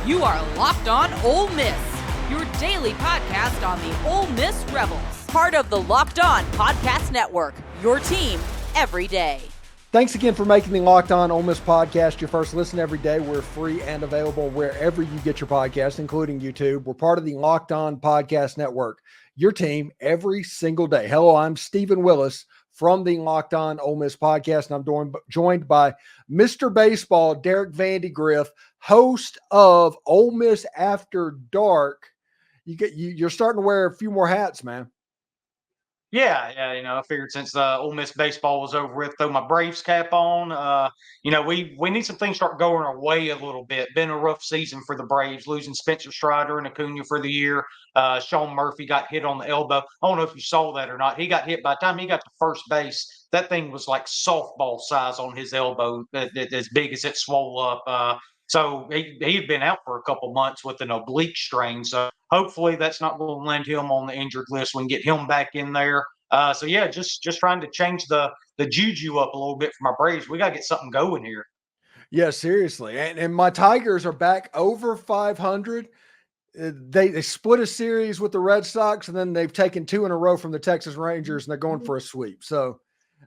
You are Locked On Ole Miss, your daily podcast on the Ole Miss Rebels. Part of the Locked On Podcast Network, your team every day. Thanks again for making the Locked On Ole Miss podcast your first listen every day. We're free and available wherever you get your podcasts, including YouTube. We're part of the Locked On Podcast Network, your team every single day. Hello, I'm Stephen Willis from the Locked On Ole Miss podcast, and I'm joined by Mr. Baseball, Derek Vandygriff, host of Ole Miss After Dark. You're starting to wear a few more hats, man. Yeah. I figured since Ole Miss baseball was over with, throw my Braves cap on. We need some things start going our way a little bit. Been a rough season for the Braves, losing Spencer Strider and Acuna for the year. Sean Murphy got hit on the elbow. I don't know if you saw that or not. He got hit. By the time he got to first base, that thing was like softball size on his elbow, as big as it swole up. So he had been out for a couple months with an oblique strain. So hopefully that's not going to land him on the injured list. We can get him back in there. Just trying to change the juju up a little bit for my Braves. We got to get something going here. Yeah, seriously. And my Tigers are back over 500. They split a series with the Red Sox, and then they've taken 2 in a row from the Texas Rangers, and they're going for a sweep. So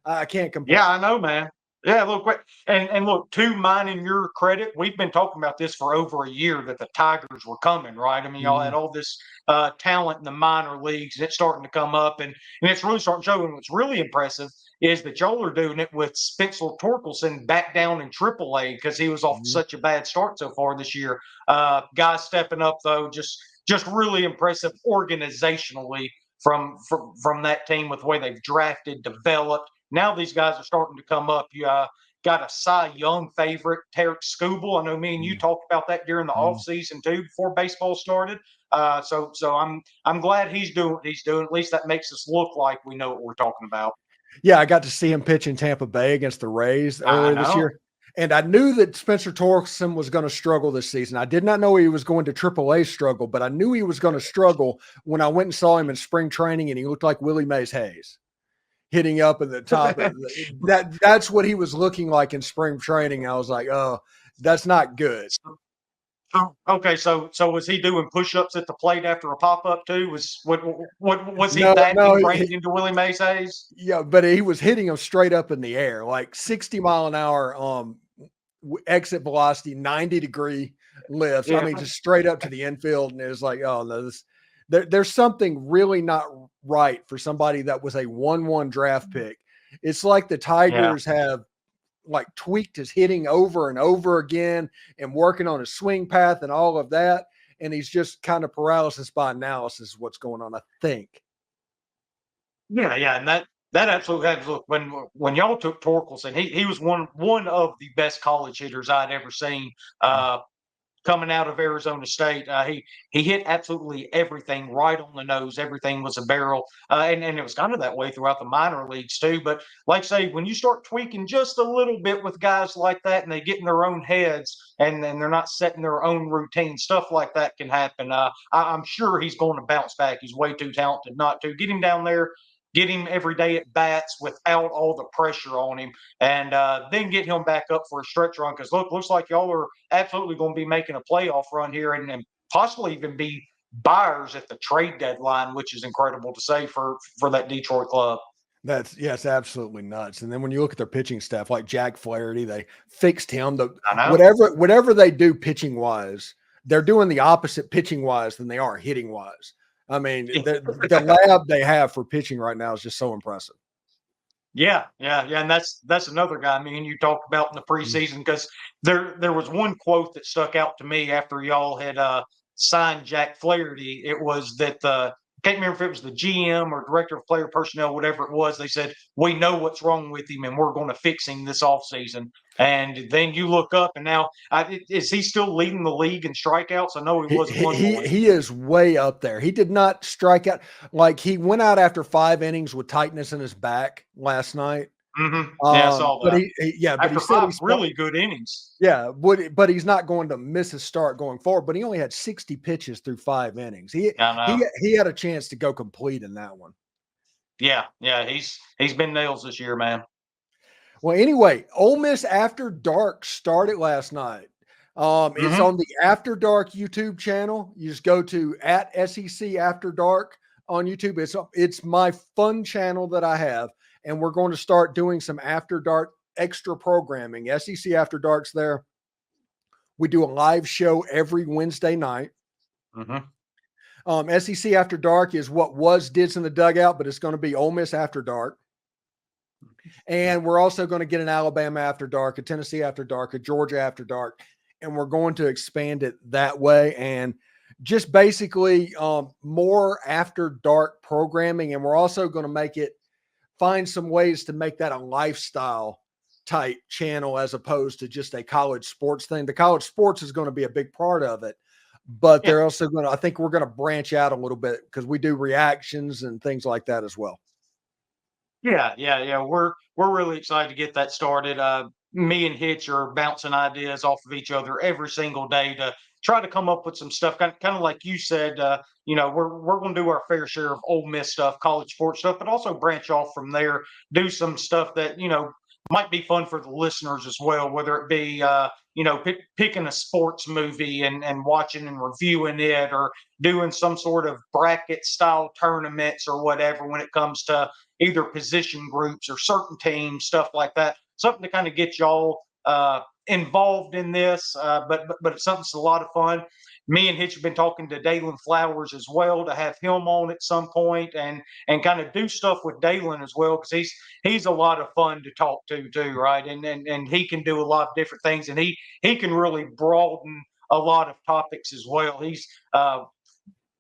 I can't complain. Yeah, I know, man. Yeah, look, and look, to mine and your credit, we've been talking about this for over a year that the Tigers were coming, right? I mean, y'all had all this talent in the minor leagues, and it's starting to come up, and it's really starting to show. And what's really impressive is that y'all are doing it with Spencer Torkelson back down in AAA because he was off such a bad start so far this year. Guys stepping up, though, just really impressive organizationally from that team with the way they've drafted, developed. Now these guys are starting to come up. You got a Cy Young favorite, Tarek Skubal. I know me and you talked about that during the offseason too, before baseball started. So I'm glad he's doing what he's doing. At least that makes us look like we know what we're talking about. Yeah, I got to see him pitch in Tampa Bay against the Rays earlier this year. And I knew that Spencer Torkelson was going to struggle this season. I did not know he was going to AAA struggle, but I knew he was going to struggle when I went and saw him in spring training, and he looked like Willie Mays Hayes, hitting up at the top. That's what he was looking like in spring training. I was like, oh, that's not good. Okay, so was he doing push-ups at the plate after a pop-up too? Was he ingrained into Willie Mays Hayes? Yeah, but he was hitting them straight up in the air, like 60 mile an hour exit velocity, 90-degree lifts. Yeah. I mean, just straight up to the infield, and it was like, oh no, there's something really not right for somebody that was a 1-1 draft pick. It's like the Tigers have like tweaked his hitting over and over again and working on his swing path and all of that. And he's just kind of paralysis by analysis what's going on, I think. Yeah. And that absolutely happens. Look, when y'all took Torkelson, he was one of the best college hitters I'd ever seen. Coming out of Arizona State, he hit absolutely everything right on the nose. Everything was a barrel, and it was kind of that way throughout the minor leagues too. But like I say, when you start tweaking just a little bit with guys like that, and they get in their own heads, and they're not setting their own routine, stuff like that can happen. I'm sure he's going to bounce back. He's way too talented not to. Get him down there. Get him every day at bats without all the pressure on him, and then get him back up for a stretch run. Because looks like y'all are absolutely going to be making a playoff run here, and possibly even be buyers at the trade deadline, which is incredible to say for that Detroit club. It's absolutely nuts. And then when you look at their pitching staff, like Jack Flaherty, they fixed him. Whatever they do pitching wise, they're doing the opposite pitching wise than they are hitting wise. I mean, the lab they have for pitching right now is just so impressive. Yeah. And that's another guy. I mean, you talked about in the preseason, because there was one quote that stuck out to me after y'all had signed Jack Flaherty. It was that can't remember if it was the GM or director of player personnel, whatever it was. They said, we know what's wrong with him and we're going to fix him this offseason. And then you look up, and now is he still leading the league in strikeouts? I know he wasn't one point. He is way up there. He did not strike out. Like, he went out after 5 innings with tightness in his back last night. Mm-hmm. Yeah, I saw that. But he said five really good innings. Yeah, but he's not going to miss his start going forward. But he only had 60 pitches through 5 innings. He had a chance to go complete in that one. Yeah, he's been nails this year, man. Well, anyway, Ole Miss After Dark started last night. It's on the After Dark YouTube channel. You just go to @SEC After Dark on YouTube. It's my fun channel that I have, and we're going to start doing some After Dark extra programming. SEC After Dark's there. We do a live show every Wednesday night. SEC After Dark is what was Dids in the Dugout, but it's going to be Ole Miss After Dark. And we're also going to get an Alabama After Dark, a Tennessee After Dark, a Georgia After Dark, and we're going to expand it that way. And just basically more After Dark programming. And we're also going to find some ways to make that a lifestyle type channel as opposed to just a college sports thing. The college sports is going to be a big part of it, but they're also I think we're going to branch out a little bit because we do reactions and things like that as well. Yeah. We're really excited to get that started. Me and Hitch are bouncing ideas off of each other every single day to try to come up with some stuff. Kind of like you said, we're going to do our fair share of Ole Miss stuff, college sports stuff, but also branch off from there, do some stuff that might be fun for the listeners as well. Whether it be picking a sports movie and watching and reviewing it, or doing some sort of bracket style tournaments or whatever when it comes to either position groups or certain teams, stuff like that. Something to kind of get y'all involved in this, but it's something that's a lot of fun. Me and Hitch have been talking to Dalen Flowers as well to have him on at some point and kind of do stuff with Dalen as well, because he's a lot of fun to talk to too, right? And he can do a lot of different things, and he can really broaden a lot of topics as well. He's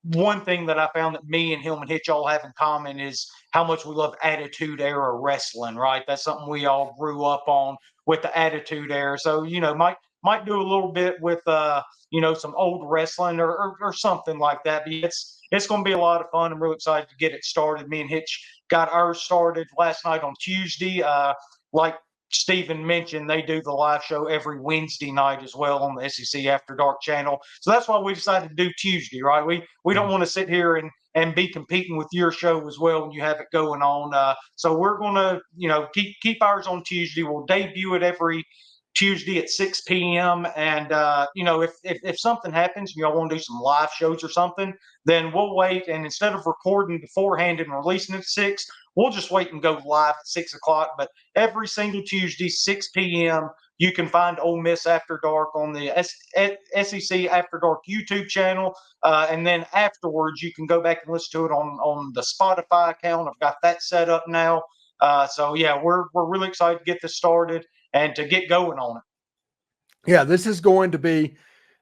one thing that I found that me and him and Hitch all have in common is how much we love Attitude Era wrestling, right? That's something we all grew up on with the Attitude Era. So, might do a little bit with, some old wrestling or something like that. But it's going to be a lot of fun. I'm really excited to get it started. Me and Hitch got ours started last night on Tuesday. Like Stephen mentioned, they do the live show every Wednesday night as well on the SEC After Dark channel. So that's why we decided to do Tuesday, right? We don't want to sit here and be competing with your show as well when you have it going on. So we're going to, keep ours on Tuesday. We'll debut it every Tuesday at 6 p.m. And, if something happens, y'all want to do some live shows or something, then we'll wait. And instead of recording beforehand and releasing it at 6, we'll just wait and go live at 6 o'clock. But every single Tuesday, 6 p.m., you can find Ole Miss After Dark on the SEC After Dark YouTube channel. And then afterwards, you can go back and listen to it on the Spotify account. I've got that set up now. We're really excited to get this started and to get going on it. Yeah, this is going to be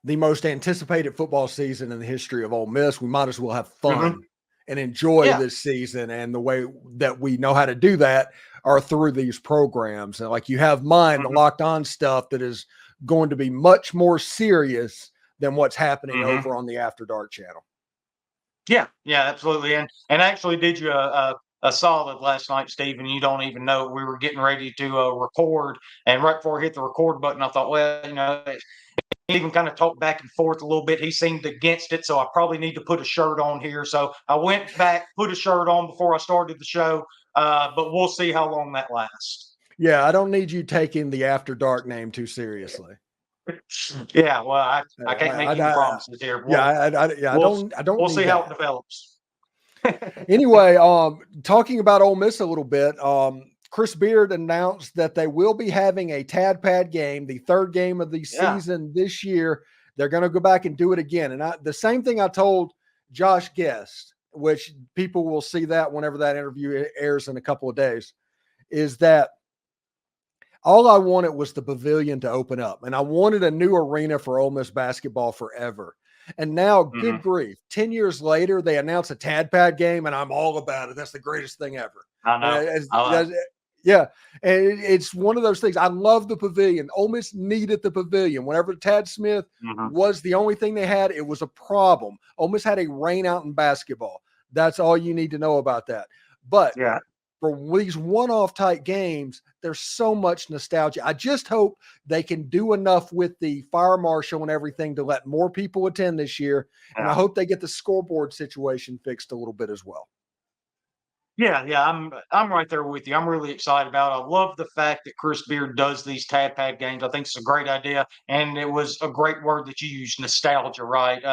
the most anticipated football season in the history of Ole Miss. We might as well have fun and enjoy this season. And the way that we know how to do that are through these programs. And like you have mine, the Locked On stuff that is going to be much more serious than what's happening over on the After Dark channel. Yeah, absolutely. And actually did you a solid last night, Stephen. You don't even know we were getting ready to record, and right before I hit the record button, I thought, well, even kind of talked back and forth a little bit. He seemed against it, so I probably need to put a shirt on here. So I went back, put a shirt on before I started the show, but we'll see how long that lasts. Yeah, I don't need you taking the After Dark name too seriously. Yeah, well, I can't make any promises here. We'll see how it develops. Anyway, talking about Ole Miss a little bit, Chris Beard announced that they will be having a Tad Pad game, the third game of the season this year. They're going to go back and do it again. And the same thing I told Josh Guest, which people will see that whenever that interview airs in a couple of days, is that all I wanted was the pavilion to open up. And I wanted a new arena for Ole Miss basketball forever. And now, good grief, 10 years later, they announce a Tad Pad game, and I'm all about it. That's the greatest thing ever. I know. Yeah, and it's one of those things. I love the pavilion. Ole Miss needed the pavilion. Whenever Tad Smith was the only thing they had, it was a problem. Ole Miss had a rain out in basketball. That's all you need to know about that. But for these one-off type games, there's so much nostalgia. I just hope they can do enough with the fire marshal and everything to let more people attend this year. And I hope they get the scoreboard situation fixed a little bit as well. Yeah, I'm right there with you. I'm really excited about it. I love the fact that Chris Beard does these Tad Pad games. I think it's a great idea, and it was a great word that you used, nostalgia. Right?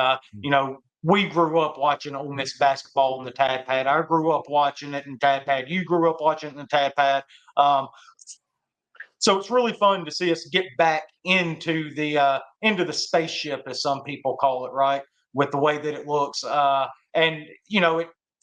We grew up watching Ole Miss basketball in the Tad Pad. I grew up watching it in Tad Pad. You grew up watching it in the Tad Pad. So it's really fun to see us get back into the spaceship, as some people call it, right? With the way that it looks, and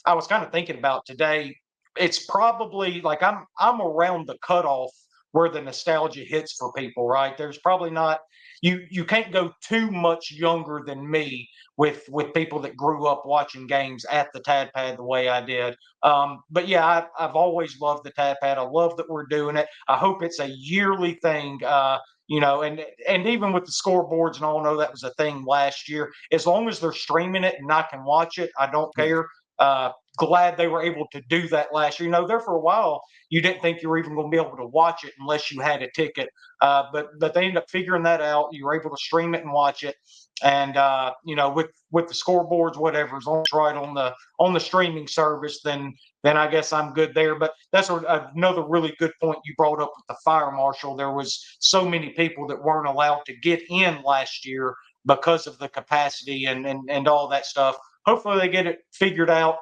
I was kind of thinking about today. It's probably like I'm around the cutoff where the nostalgia hits for people, right? There's probably not you can't go too much younger than me with people that grew up watching games at the Tad Pad the way I did. But yeah, I've always loved the Tad Pad. I love that we're doing it. I hope it's a yearly thing. And even with the scoreboards and all, I know that was a thing last year. As long as they're streaming it and I can watch it, I don't care. Glad they were able to do that last year. There for a while, you didn't think you were even going to be able to watch it unless you had a ticket. But they ended up figuring that out. You were able to stream it and watch it. And with the scoreboards, whatever, as long as it's right on the streaming service, then I guess I'm good there. But that's another really good point you brought up with the fire marshal. There was so many people that weren't allowed to get in last year because of the capacity and all that stuff. Hopefully they get it figured out,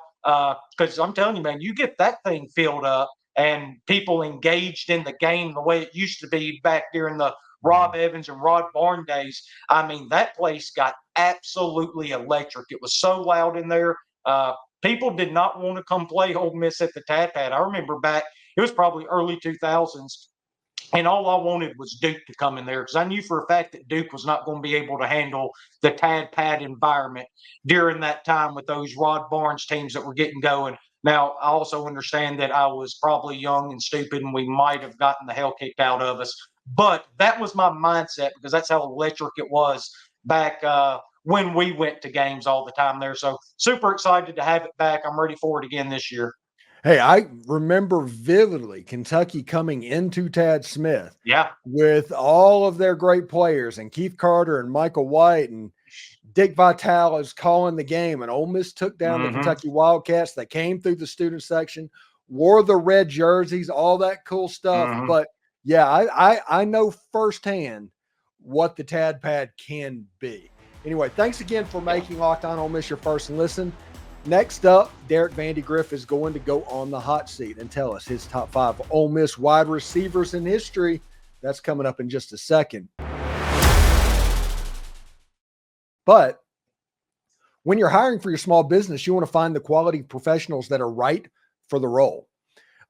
because I'm telling you, man, you get that thing filled up and people engaged in the game the way it used to be back during the Rob Evans and Rod Barn days. I mean, that place got absolutely electric. It was so loud in there. People did not want to come play Ole Miss at the Tad Pad. I remember back, it was probably early 2000s. And all I wanted was Duke to come in there because I knew for a fact that Duke was not going to be able to handle the Tad Pad environment during that time with those Rod Barnes teams that were getting going. Now, I also understand that I was probably young and stupid and we might have gotten the hell kicked out of us. But that was my mindset because that's how electric it was back when we went to games all the time there. So super excited to have it back. I'm ready for it again this year. Hey, I remember vividly Kentucky coming into Tad Smith with all of their great players and Keith Carter and Michael White and Dick Vitale is calling the game, and Ole Miss took down the Kentucky Wildcats. They came through the student section, wore the red jerseys, all that cool stuff. But yeah, I know firsthand what the Tad Pad can be. Anyway, thanks again for making Locked On Ole Miss your first listen. Next up, Derek Vandygriff is going to go on the hot seat and tell us his top 5 Ole Miss wide receivers in history. That's coming up in just a second. But when you're hiring for your small business, you want to find the quality professionals that are right for the role.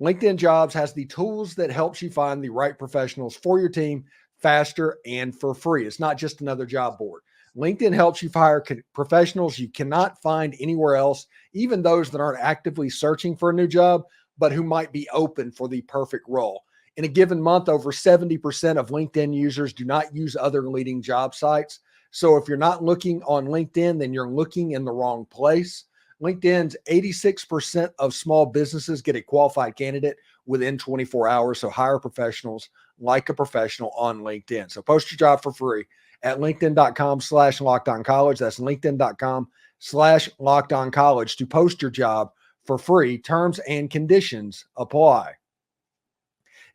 LinkedIn Jobs has the tools that helps you find the right professionals for your team faster and for free. It's not just another job board. LinkedIn helps you hire professionals you cannot find anywhere else, even those that aren't actively searching for a new job, but who might be open for the perfect role. In a given month, over 70% of LinkedIn users do not use other leading job sites. So if you're not looking on LinkedIn, then you're looking in the wrong place. LinkedIn's 86% of small businesses get a qualified candidate within 24 hours. So hire professionals like a professional on LinkedIn. So post your job for free at linkedin.com/lockedoncollege. That's linkedin.com/lockedoncollege to post your job for free. Terms and conditions apply.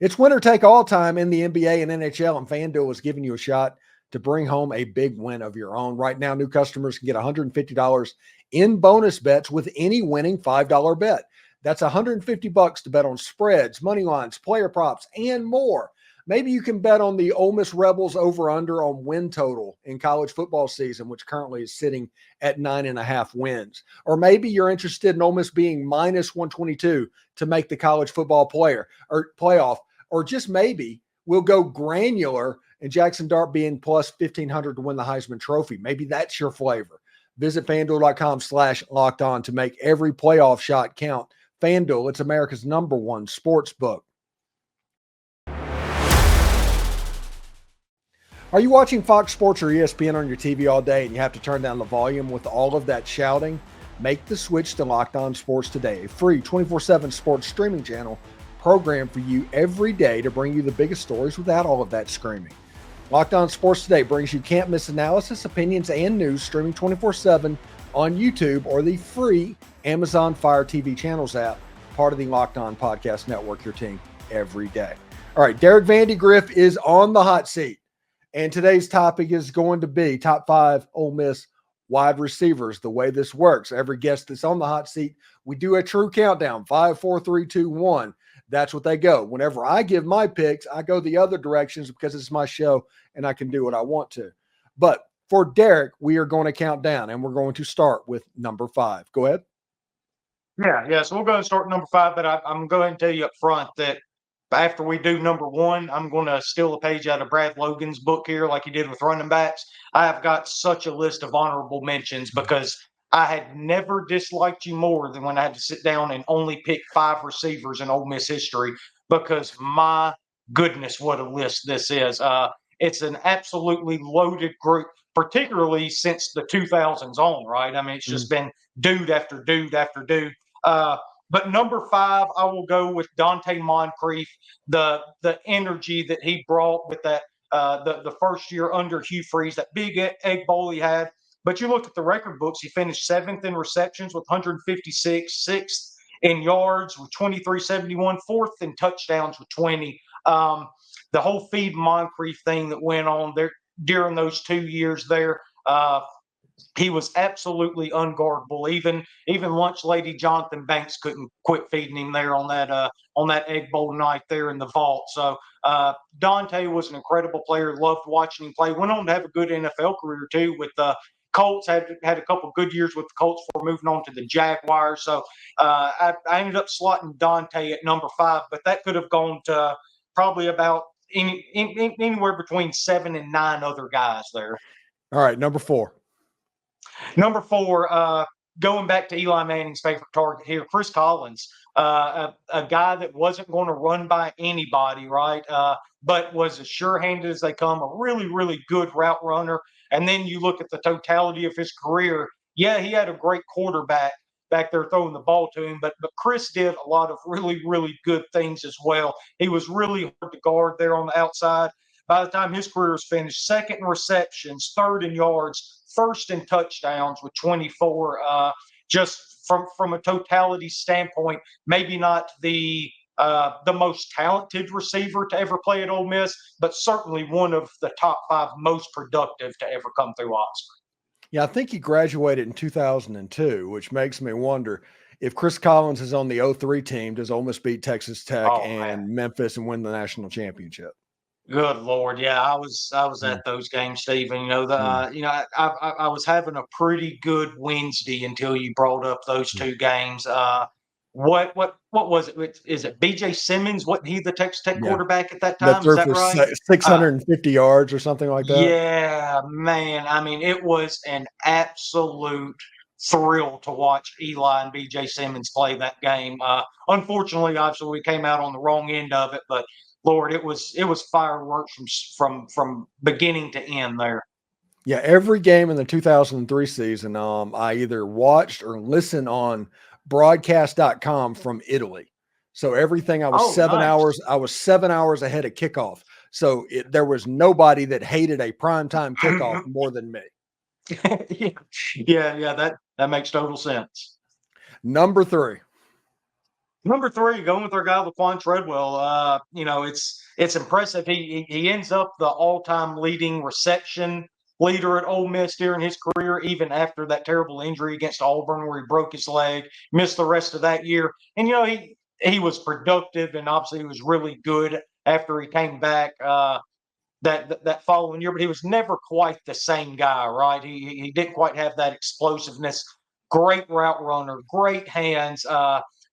It's winner take all time in the NBA and NHL, and FanDuel is giving you a shot to bring home a big win of your own. Right now, new customers can get $150 in bonus bets with any winning $5 bet. That's $150 to bet on spreads, money lines, player props, and more. Maybe you can bet on the Ole Miss Rebels over-under on win total in college football season, which currently is sitting at 9.5 wins. Or maybe you're interested in Ole Miss being minus 122 to make the college football playoff. Or just maybe we'll go granular and Jackson Dart being plus 1,500 to win the Heisman Trophy. Maybe that's your flavor. Visit FanDuel.com/lockedon to make every playoff shot count. FanDuel, it's America's #1 sportsbook. Are you watching Fox Sports or ESPN on your TV all day and you have to turn down the volume with all of that shouting? Make the switch to Locked On Sports today, a free 24/7 sports streaming channel programmed for you every day to bring you the biggest stories without all of that screaming. Locked On Sports Today brings you can't-miss analysis, opinions, and news streaming 24/7 on YouTube or the free Amazon Fire TV channels app, part of the Locked On Podcast Network, your team every day. All right, Derek Vandygriff is on the hot seat, and today's topic is going to be top 5 Ole Miss wide receivers. The way this works, every guest that's on the hot seat, we do a true countdown, 5, 4, 3, 2, 1. That's what they go. Whenever I give my picks, I go the other directions because it's my show and I can do what I want to. But for Derek, we are going to count down, and we're going to start with number 5. Go ahead. Yeah. So we'll go and start number 5, but I'm going to tell you up front that after we do number 1, I'm going to steal a page out of Brad Logan's book here, like he did with running backs. I have got such a list of honorable mentions because I had never disliked you more than when I had to sit down and only pick 5 receivers in Ole Miss history, because my goodness, what a list this is. It's an absolutely loaded group, particularly since the 2000s on, right? I mean, it's just been dude after dude after dude. But number 5, I will go with Dante Moncrief. The energy that he brought with that the first year under Hugh Freeze, that big egg bowl he had. But you look at the record books, he finished 7th in receptions with 156, 6th in yards with 2371, 4th in touchdowns with 20. The whole feed Moncrief thing that went on there during those 2 years there, he was absolutely unguardable. Even lunch lady Jonathan Banks couldn't quit feeding him there on that Egg Bowl night there in the vault. So Dante was an incredible player. Loved watching him play. Went on to have a good NFL career too with the Colts. Had a couple good years with the Colts before moving on to the Jaguars. So I ended up slotting Dante at number 5, but that could have gone to probably about anywhere between 7 and 9 other guys there. All right, number 4. Number 4, going back to Eli Manning's favorite target here, Chris Collins, a guy that wasn't going to run by anybody, right? But was as sure-handed as they come, a really, really good route runner. And then you look at the totality of his career. Yeah, he had a great quarterback back there throwing the ball to him, but Chris did a lot of really, really good things as well. He was really hard to guard there on the outside. By the time his career was finished, 2nd in receptions, 3rd in yards, 1st in touchdowns with 24. Just from a totality standpoint, maybe not the most talented receiver to ever play at Ole Miss, but certainly one of the top 5 most productive to ever come through Oxford. Yeah, I think he graduated in 2002, which makes me wonder if Chris Collins is on the 03 team, does Ole Miss beat Texas Tech and Memphis and win the national championship? Good Lord, yeah, I was at those games, Stephen. You know, I was having a pretty good Wednesday until you brought up those 2 games. What was it? Is it B.J. Simmons? Wasn't he the Texas Tech quarterback at that time? Is that right? 650 yards or something like that. Yeah, man. I mean, it was an absolute thrill to watch Eli and B.J. Simmons play that game. Unfortunately, obviously, we came out on the wrong end of it, but Lord, it was fireworks from beginning to end there. Yeah, every game in the 2003 season, I either watched or listened on broadcast.com from Italy. So everything I was 7 hours. I was 7 hours ahead of kickoff. So there was nobody that hated a primetime kickoff more than me. Yeah, that makes total sense. Number 3. Number 3, going with our guy Laquan Treadwell. It's impressive. He ends up the all-time leading reception leader at Ole Miss during his career, even after that terrible injury against Auburn where he broke his leg, missed the rest of that year. And he was productive, and obviously he was really good after he came back that following year. But he was never quite the same guy, right? He didn't quite have that explosiveness. Great route runner, great hands.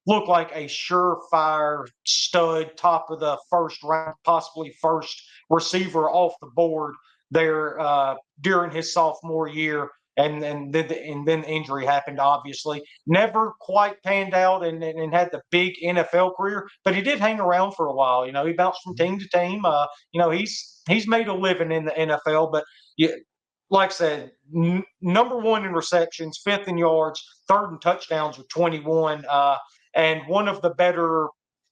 Looked like a surefire stud, top of the first round, possibly first receiver off the board there during his sophomore year. And then the injury happened, obviously. Never quite panned out and had the big NFL career, but he did hang around for a while. He bounced from team to team. He's made a living in the NFL, but like I said, number 1 in receptions, 5th in yards, 3rd in touchdowns with 21. And one of the better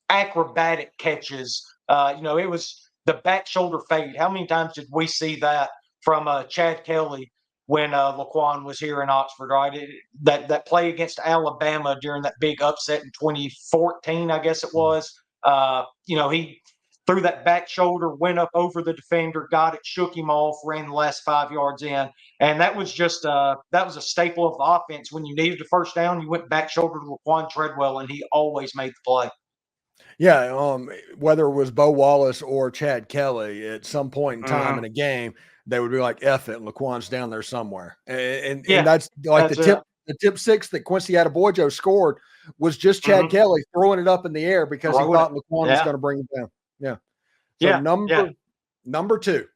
acrobatic catches, it was the back shoulder fade. How many times did we see that from Chad Kelly when Laquan was here in Oxford, right? That play against Alabama during that big upset in 2014, I guess it was. He threw that back shoulder, went up over the defender, got it, shook him off, ran the last 5 yards in. And that was just that was a staple of the offense. When you needed a first down, you went back shoulder to Laquan Treadwell, and he always made the play. Yeah, whether it was Bo Wallace or Chad Kelly, at some point in time in a game, they would be like, "F it, Laquan's down there somewhere," and that's like the tip six that Quincy Adebayo scored was just Chad Kelly throwing it up in the air because he thought Laquan was going to bring it down. Yeah. So number two.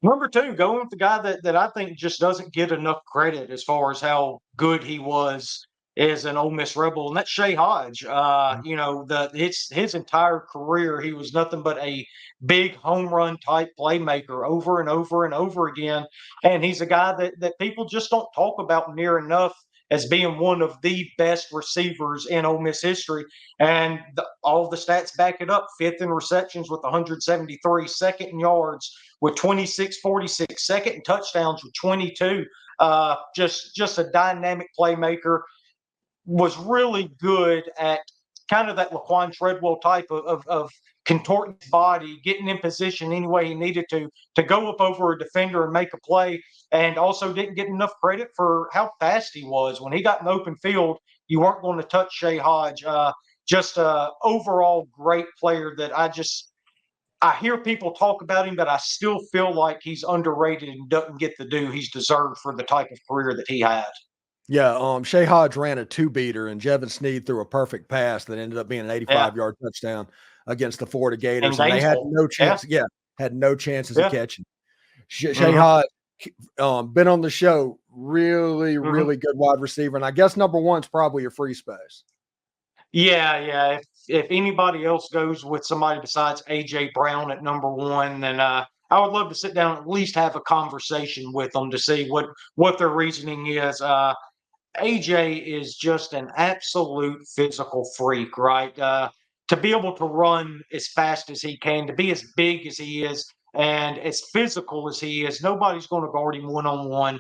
Number two, going with the guy that I think just doesn't get enough credit as far as how good he was as an Ole Miss Rebel, and that's Shea Hodge. His entire career, he was nothing but a big home run type playmaker over and over and over again. And he's a guy that people just don't talk about near enough as being one of the best receivers in Ole Miss history. And all the stats back it up. 5th in receptions with 173, 2nd in yards with 26-46, 2nd in touchdowns with 22. Just a dynamic playmaker. Was really good at kind of that Laquan Treadwell type of contorting his body, getting in position any way he needed to go up over a defender and make a play, and also didn't get enough credit for how fast he was. When he got in open field, you weren't going to touch Shea Hodge. Just an overall great player that I hear people talk about him, but I still feel like he's underrated and doesn't get the due he's deserved for the type of career that he had. Yeah, Shea Hodge ran a 2-beater, and Jevin Sneed threw a perfect pass that ended up being an 85-yard touchdown against the Florida Gators, and they had no chance. Yeah, had no chances of catching. Shea Hodge, been on the show, really, really good wide receiver, and I guess number one's probably your free space. Yeah. If anybody else goes with somebody besides A.J. Brown at number one, then I would love to sit down and at least have a conversation with them to see what their reasoning is. AJ is just an absolute physical freak, right? To be able to run as fast as he can, to be as big as he is, and as physical as he is, nobody's going to guard him one-on-one.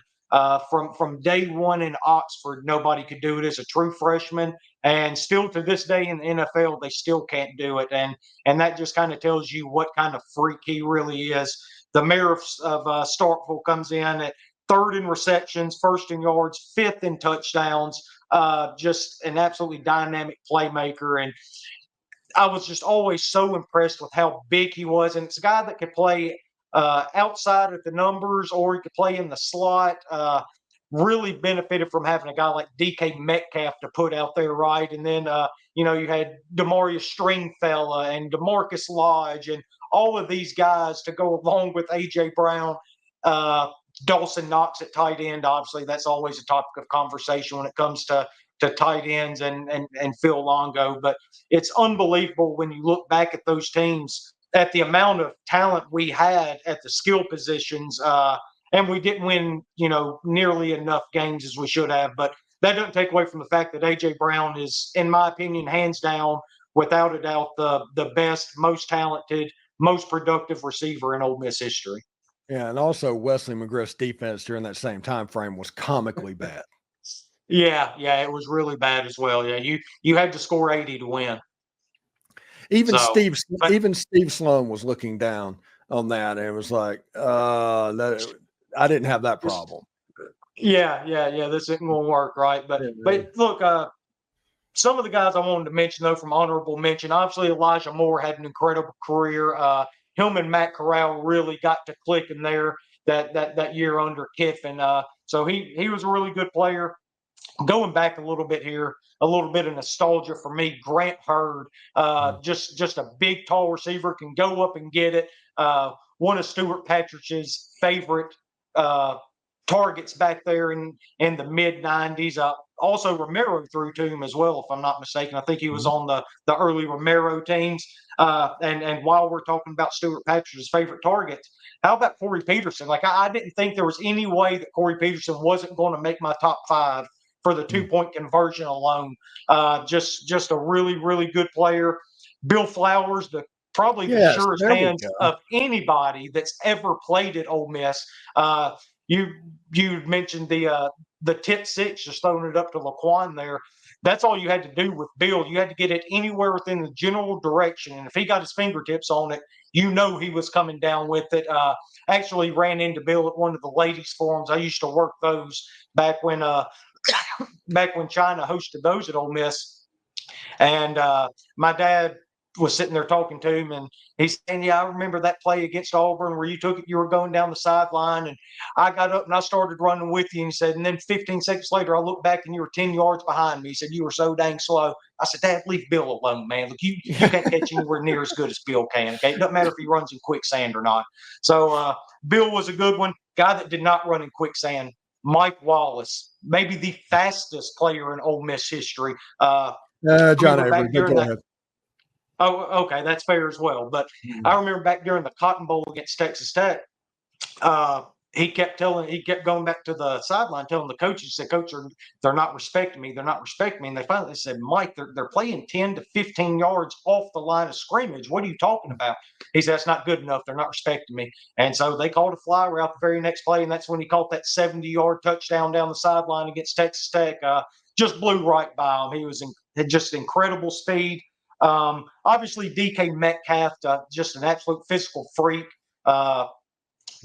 From day one in Oxford, nobody could do it as a true freshman, and still to this day in the NFL, they still can't do it. And that just kind of tells you what kind of freak he really is. The mayor of Starkville comes in at 3rd in receptions, 1st in yards, 5th in touchdowns. Just an absolutely dynamic playmaker. And I was just always so impressed with how big he was. And it's a guy that could play outside at the numbers, or he could play in the slot. Really benefited from having a guy like DK Metcalf to put out there, right? And then, you had Demarius Stringfellow and DeMarcus Lodge and all of these guys to go along with A.J. Brown. Dawson Knox at tight end. Obviously, that's always a topic of conversation when it comes to tight ends and Phil Longo. But it's unbelievable when you look back at those teams, at the amount of talent we had at the skill positions. And we didn't win, nearly enough games as we should have. But that doesn't take away from the fact that A.J. Brown is, in my opinion, hands down, without a doubt, the best, most talented, most productive receiver in Ole Miss history. Yeah, and also Wesley McGriff's defense during that same time frame was comically bad. Yeah, it was really bad as well. Yeah, you had to score 80 to win. Even Steve Sloan was looking down on that, and it was like, I didn't have that problem. Yeah. This isn't going to work, right? But look, some of the guys I wanted to mention though, from honorable mention, obviously Elijah Moore had an incredible career. Him and Matt Corral really got to click in there that year under Kiffin. So he was a really good player. Going back a little bit here, a little bit of nostalgia for me. Grant Hurd, just a big, tall receiver, can go up and get it. One of Stuart Patrick's favorite targets back there in the mid 90s. Also, Romero threw to him as well, if I'm not mistaken. I think he was on the early Romero teams. And while we're talking about Stuart Patrick's favorite targets, how about Corey Peterson? Like, I didn't think there was any way that Corey Peterson wasn't going to make my top 5 for the 2-point conversion alone. Just a really, really good player. Bill Flowers, probably the surest hands of anybody that's ever played at Ole Miss. you mentioned the tip six, just throwing it up to Laquan there. That's all you had to do with Bill. You had to get it anywhere within the general direction. And if he got his fingertips on it, he was coming down with it. Actually ran into Bill at one of the ladies' forums. I used to work those back when China hosted those at Ole Miss. And my dad was sitting there talking to him, and he's saying, "Yeah, I remember that play against Auburn where you took it, you were going down the sideline, and I got up and I started running with you." And he said, and then 15 seconds later, I looked back and you were 10 yards behind me. He said, "You were so dang slow." I said, "Dad, leave Bill alone, man. Look, you can't catch anywhere near as good as Bill can. Okay, it doesn't matter if he runs in quicksand or not." So Bill was a good one. Guy that did not run in quicksand, Mike Wallace, maybe the fastest player in Ole Miss history. John Avery, go ahead. Oh, okay, that's fair as well. But I remember back during the Cotton Bowl against Texas Tech, he kept going back to the sideline, telling the coaches, he said, "Coach, they're not respecting me. They're not respecting me." And they finally said, "Mike, they're playing 10 to 15 yards off the line of scrimmage. What are you talking about?" He said, "That's not good enough. They're not respecting me." And so they called a fly route the very next play, and that's when he caught that 70-yard touchdown down the sideline against Texas Tech. Just blew right by him. He had just incredible speed. Obviously, DK Metcalf, just an absolute physical freak.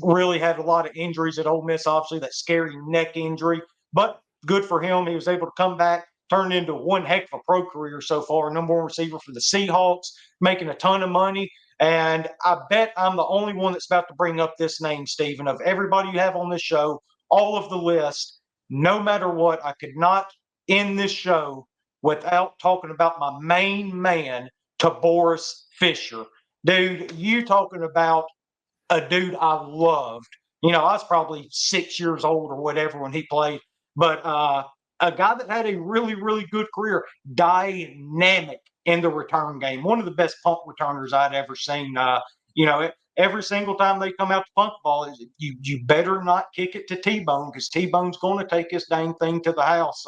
Really had a lot of injuries at Ole Miss, obviously, that scary neck injury. But good for him. He was able to come back, turn into one heck of a pro career so far. Number one receiver for the Seahawks, making a ton of money. And I bet I'm the only one that's about to bring up this name, Stephen. Of everybody you have on this show, all of the list, no matter what, I could not end this show without talking about my main man, Boris Fisher. Dude, you talking about a dude I loved. I was probably 6 years old or whatever when he played, but a guy that had a really, really good career, dynamic in the return game. One of the best punt returners I'd ever seen. Every single time they come out to punt the ball, you better not kick it to T-Bone, because T-Bone's going to take this dang thing to the house.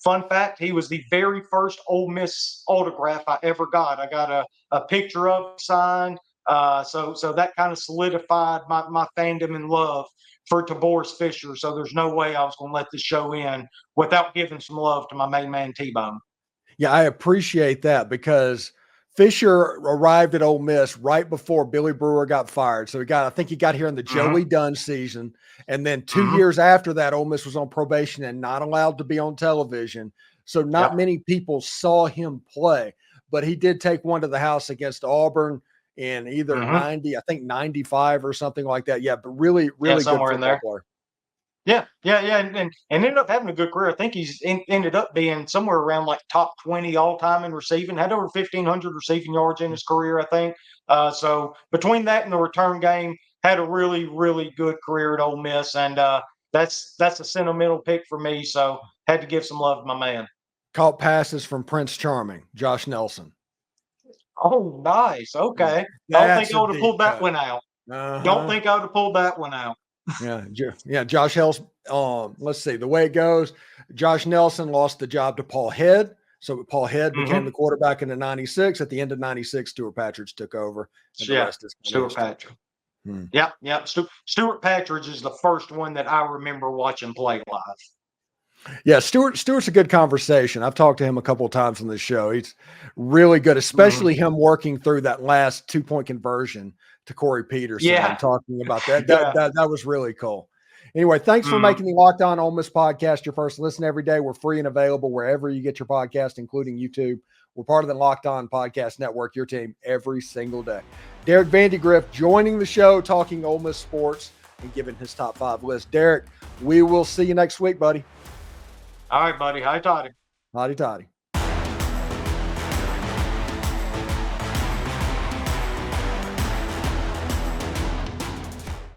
Fun fact, he was the very first Ole Miss autograph I ever got. I got a picture of signed. So that kind of solidified my fandom and love for Boris Fisher. So there's no way I was going to let this show in without giving some love to my main man, T-Bone. Yeah, I appreciate that, because Fisher arrived at Ole Miss right before Billy Brewer got fired. So I think he got here in the Joey Dunn season. And then 2 years after that, Ole Miss was on probation and not allowed to be on television. So not many people saw him play, but he did take one to the house against Auburn in either 95 or something like that. Yeah, but really good somewhere in there. Player. Yeah, and ended up having a good career. I think he's ended up being somewhere around like top 20 all time in receiving. Had over 1,500 receiving yards in his career, I think. So between that and the return game, had a really, really good career at Ole Miss, and that's a sentimental pick for me. So had to give some love to my man. Caught passes from Prince Charming, Josh Nelson. Oh, nice. Okay. I don't think I would have pulled that one out. Don't think I would have pulled that one out. Yeah. Josh Nelson. Let's see the way it goes. Josh Nelson lost the job to Paul Head. So Paul Head became the quarterback in the 96. At the end of 96, Stuart Patridge took over. Stuart Patridge. Yeah. Stuart Patridge is the first one that I remember watching play live. Yeah, Stuart's a good conversation. I've talked to him a couple of times on this show. He's really good, especially him working through that last 2-point conversion to Corey Peterson and talking about that. That was really cool. Anyway, thanks for making the Locked On Ole Miss podcast your first listen every day. We're free and available wherever you get your podcast, including YouTube. We're part of the Locked On Podcast Network, your team every single day. Derek Vandygriff joining the show, talking Ole Miss sports and giving his top 5 list. Derek, we will see you next week, buddy. All right, buddy. Hi, Toddy. Howdy, Toddy.